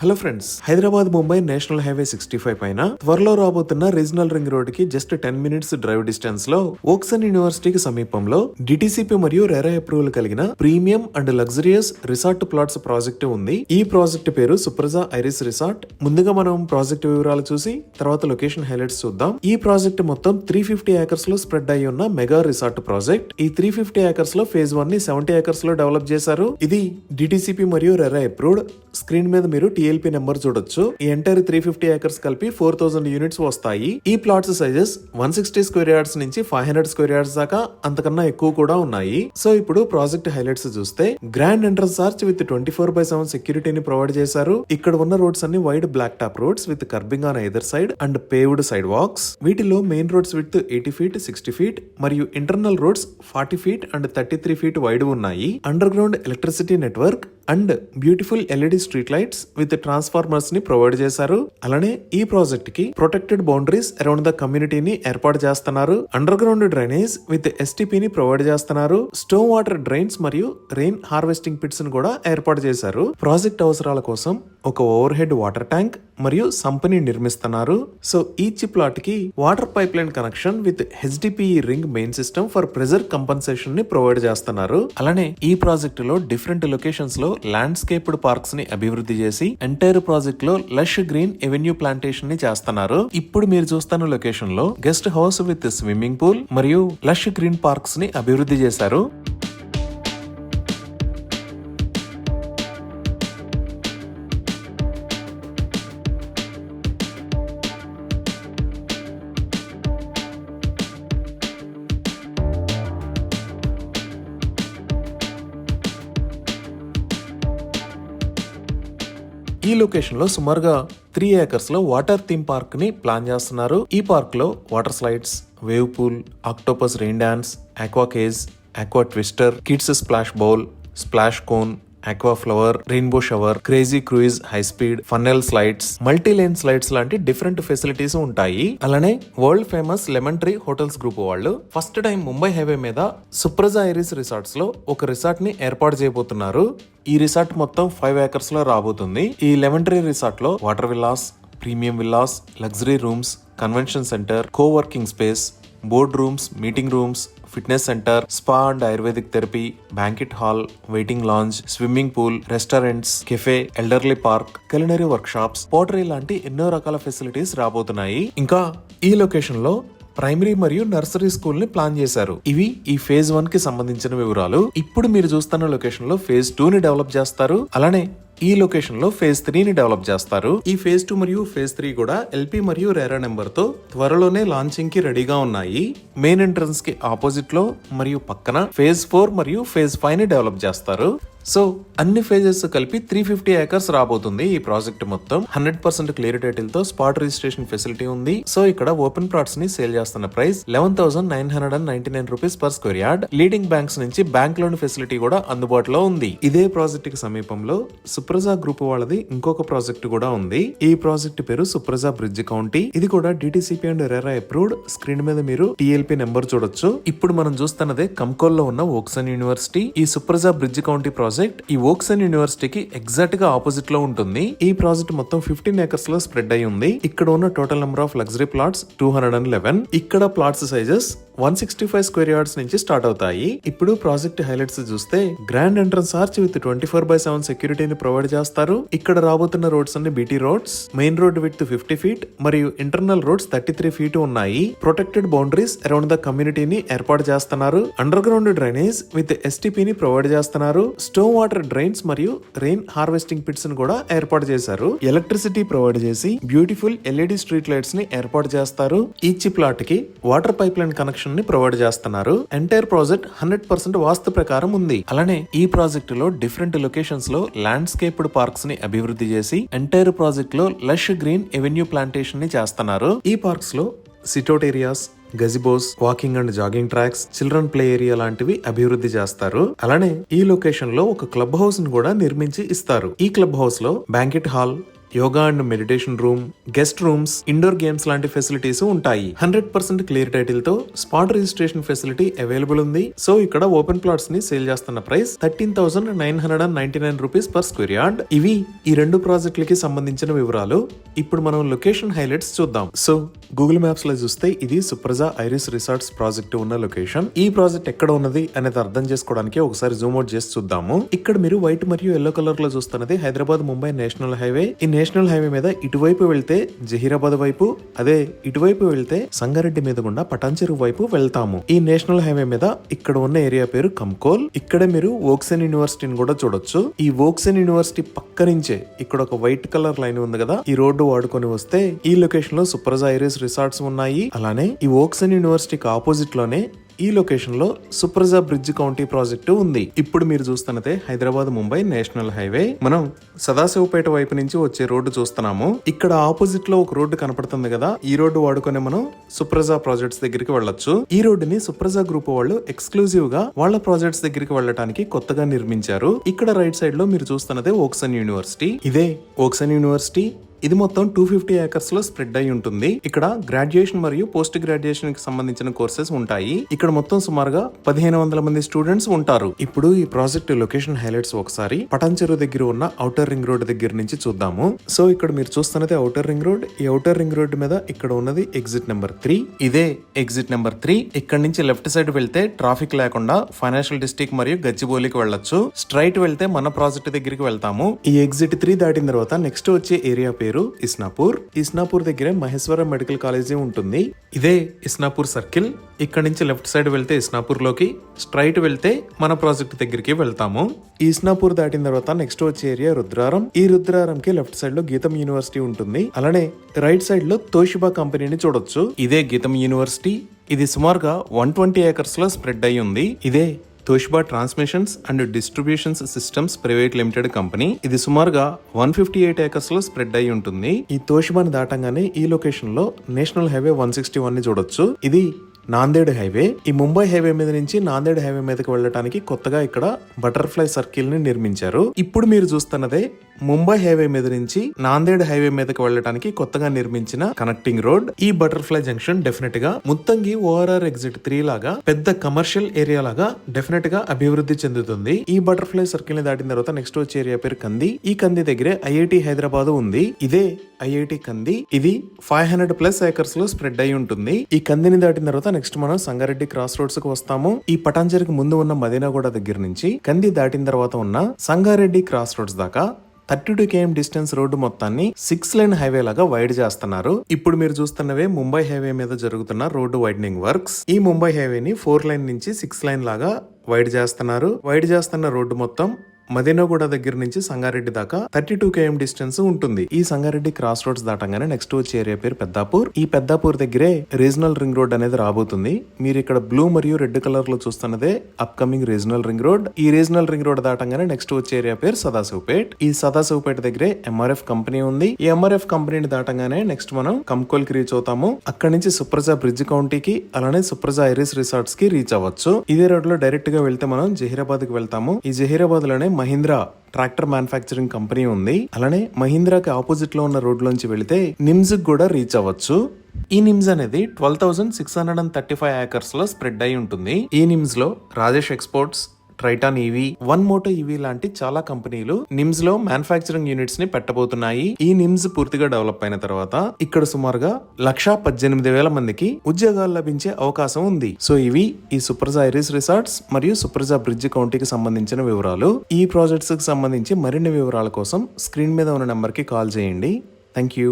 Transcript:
Hello friends, Hyderabad Mumbai national highway 65 పైన త్వరలో రాబోతున్న రీజనల్ రింగ్ రోడ్ కి జస్ట్ 10 మినిట్స్ డ్రైవ్ డిస్టెన్స్ లో ఓక్సన్ యూనివర్సిటీకి సమీపంలో డిటిసిపి మరియు రెరా అప్రూవల్ కలిగిన premium and luxurious resort plots project ఉంది. ఈ ప్రాజెక్ట్ పేరు సుప్రజా ఐరిస్ రిసార్ట్. ముందుగా మనం ప్రాజెక్ట్ వివరాలు చూసి తర్వాత లొకేషన్ హైలైట్స్ చూద్దాం. ఈ ప్రాజెక్ట్ మొత్తం 350 ఏకర్స్ లో స్ప్రెడ్ అయి ఉన్న మెగా రిసార్ట్ ప్రాజెక్ట్. ఈ 350 ఏకర్స్ లో ఫేజ్ 1 ని 70 ఏకర్స్ లో డెవలప్ చేశారు. ఇది డిటిసిపి మరియు రెరా అప్రూవ్డ్. స్క్రీన్ మీద మీరు టిఎల్పి నెంబర్ చూడొచ్చు. ఈ ఎంటైర్ 350 ఏకర్స్ కలిపి 4000 యూనిట్స్ వస్తాయి. ఈ ప్లాట్స్ సైజెస్ 160 స్క్వేర్ యార్డ్స్ నుంచి 500 స్క్వేర్ యార్డ్స్ దాకా అంతకన్నా ఎక్కువ కూడా ఉన్నాయి. సో ఇప్పుడు ప్రాజెక్ట్ హైలైట్స్ చూస్తే గ్రాండ్ ఎంట్రన్స్ ఆర్చ్ విత్ 24/7 సెక్యూరిటీని ప్రొవైడ్ చేశారు. ఇక్కడ ఉన్న రోడ్స్ అన్ని wide black top roads with curbing on either side and paved side walks. వీటిలో main roads with 80 feet 60 feet మరియు internal roads 40 feet and 33 feet wide ఉన్నాయి. Underground electricity network and beautiful LED street lights with transformers ని provide చేశారు. అలానే ఈ project కి protected boundaries around the కమ్యూనిటీని ఏర్పాటు చేస్తున్నారు. Under ground drainage with STP ని ప్రొవైడ్ చేస్తున్నారు. స్టోన్ వాటర్ డ్రైన్స్ మరియు రెయిన్ హార్వెస్టింగ్ పిట్స్ ని కూడా ఏర్పాటు చేశారు. ప్రాజెక్ట్ అవసరాల కోసం ఒక ఓవర్ హెడ్ వాటర్ ట్యాంక్ మరియు సంపని నిర్మిస్తున్నారు. సో ఈచ్ ప్లాట్ కి water pipe line connection with HDPE ring main system for pressure compensation ని ప్రొవైడ్ చేస్తున్నారు. అలానే ఈ ప్రాజెక్ట్ లో డిఫరెంట్ లొకేషన్స్ లో ల్యాండ్స్కేప్డ్ పార్క్స్ ని అభివృద్ధి చేసి ఎంటైర్ ప్రాజెక్ట్ లో లష్ గ్రీన్ ఎవెన్యూ ప్లాంటేషన్ ని చేస్తున్నారు. ఇప్పుడు మీరు చూస్తున్న లొకేషన్ లో guest house with swimming pool మరియు లష్ గ్రీన్ పార్క్స్ ని అభివృద్ధి చేశారు. ఈ లొకేషన్ లో సుమారుగా 3 ఏకర్స్ లో వాటర్ థీమ్ పార్క్ ని ప్లాన్ చేస్తున్నారు. ఈ పార్క్ లో water slides, wave pool, octopus rain dance, aqua cage, aqua twister, kids splash bowl, splash cone, aqua flower, rainbow shower, crazy cruise, high speed, funnel slides, multi lane slides లాంటి different facilities ఉంటాయి. అలానే world famous Lemon Tree hotels group వాళ్ళు first time Mumbai highway మీద Supraja Iris resorts లో ఒక resort ని ఏర్పాటు చేయబోతున్నారు. ఈ రిసార్ట్ మొత్తం 5 ఏకర్స్ లో రాబోతుంది. ఈ లెమన్ ట్రీ రిసార్ట్ లో water villas, premium villas, luxury rooms, convention centre, coworking space, board rooms, meeting rooms, fitness centre, spa and ayurvedic therapy, banquet hall, waiting lounge, swimming pool, restaurants, cafe, elderly park, culinary work shops, pottery లాంటి ఎన్నో రకాల facilities రాబోతున్నాయి. ఇంకా ఈ location లో primary మరియు nursery school ని plan చేశారు. ఇవి ఈ ఫేజ్ 1 కి సంబంధించిన వివరాలు. ఇప్పుడు మీరు చూస్తున్న లొకేషన్ లో ఫేజ్ 2 ని డెవలప్ చేస్తారు. అలానే ఈ లొకేషన్ లో ఫేజ్ 3 ని డెవలప్ చేస్తారు. ఈ ఫేజ్ 2 మరియు ఫేజ్ 3 కూడా ఎల్పి మరియు రేరా నెంబర్ తో త్వరలోనే లాంచింగ్ కి రెడీగా ఉన్నాయి. మెయిన్ ఎంట్రన్స్ కి ఆపోజిట్ లో మరియు పక్కన ఫేజ్ 4 మరియు ఫేజ్ 5 ని డెవలప్ చేస్తారు. సో అన్ని ఫేజెస్ కలిపి 350 ఏకర్స్ రాబోతుంది. ఈ ప్రాజెక్ట్ మొత్తం 100% క్లియర్ టైటిల్ తో స్పాట్ రిజిస్ట్రేషన్ ఫెసిలిటీ ఉంది. సో ఇక్కడ ఓపెన్ ప్లాట్స్ ని సేల్ చేస్తున్న price 11,999 rupees per square yard. Leading banks నుంచి బ్యాంక్ లోన్ ఫెసిలిటీ కూడా అందుబాటులో ఉంది. ఇదే ప్రాజెక్ట్ కి సమీపంలో సుప్రజా గ్రూప్ వాళ్ళది ఇంకొక ప్రాజెక్ట్ కూడా ఉంది. ఈ ప్రాజెక్ట్ పేరు సుప్రజా బ్రిడ్జ్ కౌంటీ. ఇది కూడా DTCP and RERA approved. Screen మీద మీరు టిఎల్పి నెంబర్ చూడొచ్చు. ఇప్పుడు మనం చూస్తున్నదే కంకోల్ లో ఉన్న ఓక్సన్ యూనివర్సిటీ. ఈ సుప్రజా బ్రిడ్జ్ కౌంటీ ప్రాజెక్ట్ ఈ ఓక్సన్ యూనివర్సిటీకి ఎగ్జాక్ట్ గా ఆపోజిట్ లో ఉంటుంది. ఈ ప్రాజెక్ట్ మొత్తం 15 ఏకర్స్ లో స్ప్రెడ్ అయి ఉంది. ఇక్కడ ఉన్న total number of luxury plots 211. ఇక్కడ ప్లాట్స్ సైజెస్ 165 స్క్వేర్ యార్డ్స్ నుంచి స్టార్ట్ అవుతాయి. ఇప్పుడు ప్రాజెక్ట్ హైలైట్స్ చూస్తే గ్రాండ్ ఎంట్రన్స్ ఆర్చ్ విత్ 24/7 సెక్యూరిటీని ప్రొవైడ్ చేస్తారు. ఇక్కడ రాబోతున్న రోడ్స్ అన్ని BT roads. Main road with 50 feet మరియు ఇంటర్నల్ రోడ్స్ 33 ఫీట్ ఉన్నాయి. ప్రొటెక్టెడ్ బౌండరీస్ అరౌండ్ ద కమ్యూనిటీని ఏర్పాటు చేస్తున్నారు. Under ground drainage with STP ని ప్రొవైడ్ చేస్తున్నారు. స్టోన్ వాటర్ డ్రైన్స్ మరియు రెయిన్ హార్వెస్టింగ్ పిట్స్ ని కూడా ఏర్పాటు చేశారు. ఎలక్ట్రిసిటీ ప్రొవైడ్ చేసి బ్యూటిఫుల్ ఎల్ఈడి స్ట్రీట్ లైట్స్ ని ఏర్పాటు చేస్తారు. ఈచ్ ప్లాట్ కి వాటర్ పైప్ లైన్ కనెక్షన్ ని ప్రొవైడ్ చేస్తున్నారు. ఎంటైర్ ప్రాజెక్ట్ 100% వాస్తు ప్రకారం ఉంది. అలానే ఈ ప్రాజెక్ట్ లో డిఫరెంట్ లొకేషన్స్ లో ల్యాండ్స్కేప్డ్ పార్క్స్ ని అభివృద్ధి చేసి ఎంటైర్ ప్రాజెక్ట్ లో లష్ గ్రీన్ ఎవెన్యూ ప్లాంటేషన్ ని చేస్తున్నారు. ఈ పార్క్స్ లో sitout areas, gazebos, walking and jogging tracks, children play area లాంటివి అభివృద్ధి చేస్తారు. అలానే ఈ లొకేషన్ లో ఒక క్లబ్ హౌస్ ని కూడా నిర్మించి ఇస్తారు. ఈ క్లబ్ హౌస్ లో banquet hall, yoga and meditation room, guest rooms, indoor games లాంటి ఫెసిలిటీస్ ఉంటాయి. 100% క్లియర్ టైటిల్ తో స్పాట్ రిజిస్ట్రేషన్ ఫెసిలిటీ అవైలబుల్ ఉంది. సో ఇక్కడ ఓపెన్ ప్లాట్స్ ని సేల్ చేస్తున్న price 13,999 rupees per square yard. ఇవి ఈ రెండు ప్రాజెక్టులకి సంబంధించిన వివరాలు. ఇప్పుడు మనం లొకేషన్ హైలైట్స్ చూద్దాం. సో గూగుల్ మ్యాప్స్ లో చూస్తే ఇది సుప్రజా ఐరిస్ రిసార్ట్స్ ప్రాజెక్ట్ ఉన్న లొకేషన్. ఈ ప్రాజెక్ట్ ఎక్కడ ఉన్నది అనేది అర్థం చేసుకోవడానికి ఒకసారి జూమ్ అవుట్ చేసి చూద్దాము. ఇక్కడ మీరు వైట్ మరియు ఎల్లో కలర్ లో చూస్తున్నది హైదరాబాద్ ముంబై నేషనల్ హైవే. ఈ నేషనల్ హైవే మీద ఇటువైపు వెళ్తే జహీరాబాద్ వైపు, అదే ఇటువైపు వెళ్తే సంగారెడ్డి మీద గుండా పటాన్చెరు వైపు వెళ్తాము. ఈ నేషనల్ హైవే మీద ఇక్కడ ఉన్న ఏరియా పేరు కంకోల్. ఇక్కడే మీరు వోక్సెన్ యూనివర్సిటీని కూడా చూడొచ్చు. ఈ వోక్సెన్ యూనివర్సిటీ పక్క నుంచే ఇక్కడ ఒక వైట్ కలర్ లైన్ ఉంది కదా, ఈ రోడ్డు వాడుకొని వస్తే ఈ లొకేషన్ లో సుప్రజా ఐరిస్ రిసార్ట్స్ ఉన్నాయి. అలానే ఈ వోక్సెన్ యూనివర్సిటీకి ఆపోజిట్ లోనే ఈ లొకేషన్ లో సుప్రజా బ్రిడ్జ్ కౌంటీ ప్రాజెక్టు ఉంది. ఇప్పుడు మీరు చూస్తున్నదే హైదరాబాద్ ముంబై నేషనల్ హైవే. మనం సదాశివపేట వైపు నుంచి వచ్చే రోడ్డు చూస్తున్నాము. ఇక్కడ ఆపోజిట్ లో ఒక రోడ్డు కనపడుతుంది కదా, ఈ రోడ్డు వాడుకొని మనం సుప్రజా ప్రాజెక్ట్స్ దగ్గరికి వెళ్ళొచ్చు. ఈ రోడ్డుని సుప్రజా గ్రూప్ వాళ్ళు ఎక్స్క్లూజివ్ గా వాళ్ళ ప్రాజెక్ట్స్ దగ్గరికి వెళ్ళడానికి కొత్తగా నిర్మించారు. ఇక్కడ రైట్ సైడ్ లో మీరు చూస్తున్నదే వోక్సెన్ యూనివర్సిటీ. ఇదే వోక్సెన్ యూనివర్సిటీ. ఇది మొత్తం 250 ఏకర్స్ లో స్ప్రెడ్ అయి ఉంటుంది. ఇక్కడ గ్రాడ్యుయేషన్ మరియు పోస్ట్ గ్రాడ్యుయేషన్ కి సంబంధించిన కోర్సెస్ ఉంటాయి. ఇక్కడ మొత్తం సుమారుగా 1500 మంది స్టూడెంట్స్ ఉంటారు. ఇప్పుడు ఈ ప్రాజెక్ట్ లొకేషన్ హైలైట్స్ ఒకసారి పటాన్చెరు దగ్గర ఉన్న ఔటర్ రింగ్ రోడ్ దగ్గర నుంచి చూద్దాము. సో ఇక్కడ మీరు చూస్తున్నది ఔటర్ రింగ్ రోడ్. ఈ ఔటర్ రింగ్ రోడ్ మీద ఇక్కడ ఉన్నది ఎగ్జిట్ నెంబర్ 3. ఇదే ఎగ్జిట్ నెంబర్ 3. ఇక్కడ నుంచి లెఫ్ట్ సైడ్ వెళ్తే ట్రాఫిక్ లేకుండా ఫైనాన్షియల్ డిస్ట్రిక్ట్ మరియు గచ్చిబౌలికి వెళ్ళొచ్చు. స్ట్రైట్ వెళ్తే మన ప్రాజెక్ట్ దగ్గరికి వెళ్తాము. ఈ ఎగ్జిట్ 3 దాటిన తర్వాత నెక్స్ట్ వచ్చే ఏరియా పేరు ఇస్నాపూర్. ఇస్నాపూర్ దగ్గరే మహేశ్వరం మెడికల్ కాలేజీ ఉంటుంది. ఇదే ఇస్నాపూర్ సర్కిల్. ఇక్కడ నుంచి లెఫ్ట్ సైడ్ వెళ్తే ఇస్నాపూర్ లోకి, స్ట్రైట్ వెళ్తే మన ప్రాజెక్ట్ దగ్గరికి వెళ్తాము. ఈ ఇస్నాపూర్ దాటిన తర్వాత నెక్స్ట్ వచ్చే ఏరియా రుద్రారం. ఈ రుద్రారం కి లెఫ్ట్ సైడ్ లో గీతం యూనివర్సిటీ ఉంటుంది. అలానే రైట్ సైడ్ లో తోషిబా కంపెనీని చూడొచ్చు. ఇదే గీతం యూనివర్సిటీ. ఇది సుమారుగా 120 ఏకర్స్ లో స్ప్రెడ్ అయి ఉంది. ఇదే Toshiba transmissions and distributions systems private limited company. ఇది సుమారుగా 158 ఏకర్స్ లో స్ప్రెడ్ అయి ఉంటుంది. ఈ తోషిబాని దాటంగానే ఈ లొకేషన్ లో నేషనల్ హైవే 161 ని చూడొచ్చు. ఇది నాందేడ్ హైవే. ఈ ముంబై హైవే మీద నుంచి నాందేడ్ హైవే మీదకి వెళ్ళడానికి కొత్తగా ఇక్కడ బటర్ఫ్లై సర్కిల్ ని నిర్మించారు. ఇప్పుడు మీరు చూస్తున్నదే ముంబై హైవే మీద నుంచి నాందేడ్ హైవే మీదకి వెళ్ళడానికి కొత్తగా నిర్మించిన కనెక్టింగ్ రోడ్. ఈ బటర్ఫ్లై జంక్షన్ డెఫినెట్ గా ముత్తంగి ఓఆర్ఆర్ ఎగ్జిట్ 3 లాగా పెద్ద కమర్షియల్ ఏరియా లాగా డెఫినెట్ గా అభివృద్ధి చెందుతుంది. ఈ బటర్ఫ్లై సర్కిల్ ని దాటిన తర్వాత నెక్స్ట్ వచ్చే ఏరియా పేరు కంది. ఈ కంది దగ్గరే ఐఐటి హైదరాబాద్ ఉంది. ఇదే ఐఐటి కంది. ఇది 500+ ఏకర్స్ లో స్ప్రెడ్ అయి ఉంటుంది. ఈ కందిని దాటిన తర్వాత నెక్స్ట్ మనం సంగారెడ్డి క్రాస్ రోడ్స్ కు వస్తాము. ఈ పటాన్చెరుకు ముందు ఉన్న మదీనాగూడ దగ్గర నుంచి కంది దాటిన తర్వాత ఉన్న సంగారెడ్డి క్రాస్ రోడ్స్ దాకా 32 km డిస్టెన్స్ రోడ్డు మొత్తాన్ని 6 లైన్ హైవే లాగా వైడ్ చేస్తున్నారు. ఇప్పుడు మీరు చూస్తున్నవే ముంబై హైవే మీద జరుగుతున్న రోడ్డు వైడనింగ్ వర్క్స్. ఈ ముంబై హైవేని 4 లైన్ నుంచి 6 లైన్ లాగా వైడ్ చేస్తున్నారు. వైడ్ చేస్తున్న రోడ్డు మొత్తం మదీనాగూడ దగ్గర నుంచి సంగారెడ్డి దాకా 32 km డిస్టెన్స్ ఉంటుంది. ఈ సంగారెడ్డి క్రాస్ రోడ్స్ దాటంగానే నెక్స్ట్ వచ్చే ఏరియా పేరు పెద్దాపూర్. ఈ పెద్దాపూర్ దగ్గరే రీజనల్ రింగ్ రోడ్ అనేది రాబోతుంది. మీరు ఇక్కడ బ్లూ మరియు రెడ్ కలర్ లో చూస్తున్నదే అప్కమింగ్ రీజనల్ రింగ్ రోడ్. ఈ రీజనల్ రింగ్ రోడ్ దాటంగానే నెక్స్ట్ వచ్చే ఏరియా పేరు సదాశివపేట్. ఈ సదాశివపేట దగ్గరే ఎంఆర్ఎఫ్ కంపెనీ ఉంది. ఈ ఎంఆర్ఎఫ్ కంపెనీని దాటంగానే నెక్స్ట్ మనం కంకోల్ కి రీచ్ అవుతాము. అక్కడ నుంచి సుప్రజా బ్రిడ్జ్ కౌంటీకి, అలానే సుప్రజా ఐరిస్ రిసార్ట్స్ కి రీచ్ అవ్వచ్చు. ఇదే రోడ్ లో డైరెక్ట్ గా వెళ్తే మనం జహీరాబాద్ కి వెళ్తాము. ఈ జహీరాబాద్ లోనే మహీంద్రా ట్రాక్టర్ మ్యానుఫ్యాక్చరింగ్ కంపెనీ ఉంది. అలానే మహీంద్రాకి ఆపోజిట్ లో ఉన్న రోడ్ లోంచి వెళితే నిమ్స్ కూడా రీచ్ అవ్వచ్చు. ఈ నిమ్స్ అనేది 12,635 ఏకర్స్ లో స్ప్రెడ్ అయి ఉంటుంది. ఈ నిమ్స్ లో Rajesh exports, Triton EV, one Moto EV లాంటి చాలా కంపెనీలు నిమ్స్ లో మ్యానుఫ్యాక్చరింగ్ యూనిట్స్ ని పెట్టబోతున్నాయి. ఈ నిమ్స్ పూర్తిగా డెవలప్ అయిన తర్వాత ఇక్కడ సుమారుగా 118,000 మందికి ఉద్యోగాలు లభించే అవకాశం ఉంది. సో ఇవి ఈ సుప్రజా ఐరిస్ రిసార్ట్స్ మరియు సుప్రజా బ్రిడ్జ్ కౌంటీకి సంబంధించిన వివరాలు. ఈ ప్రాజెక్ట్స్ కి సంబంధించి మరిన్ని వివరాల కోసం స్క్రీన్ మీద ఉన్న నెంబర్ కి కాల్ చేయండి. Thank you.